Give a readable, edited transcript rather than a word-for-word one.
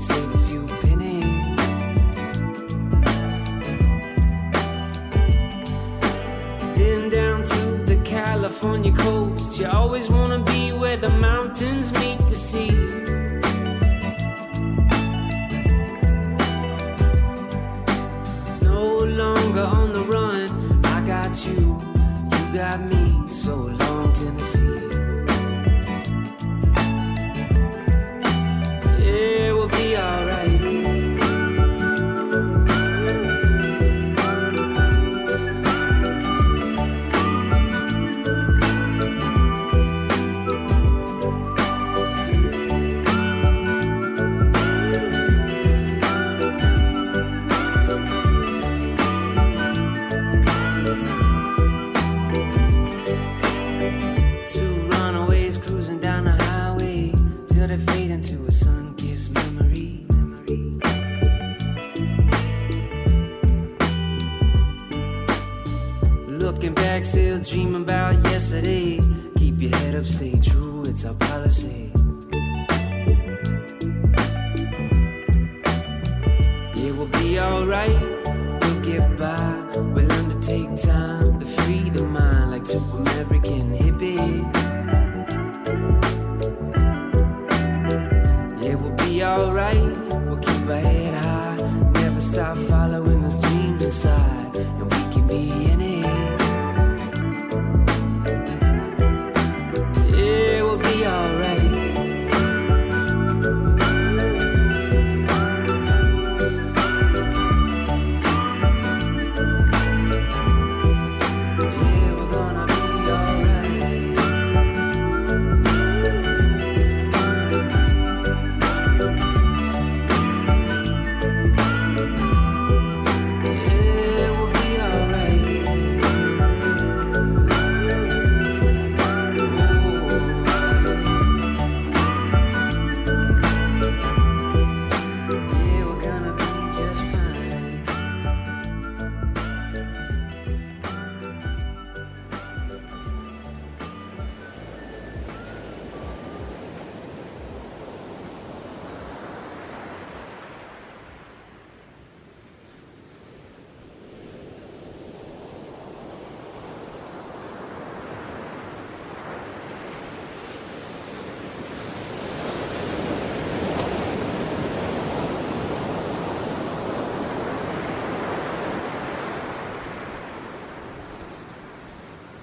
and save a few pennies. Been down to the California coast. You always wanna be where the mountains meet the sea. No longer on the run, I got you, you got me, so long Tennessee. Yeah, we'll be alright. Two runaways cruising down the highway till they fade into a sun-kissed memory. Looking back, still dreaming about yesterday. Keep your head up, stay true, it's our policy. Yeah, we'll be alright, we'll get by. We'll learn to take time to free the mind like two American hippies. Yeah, we'll be alright,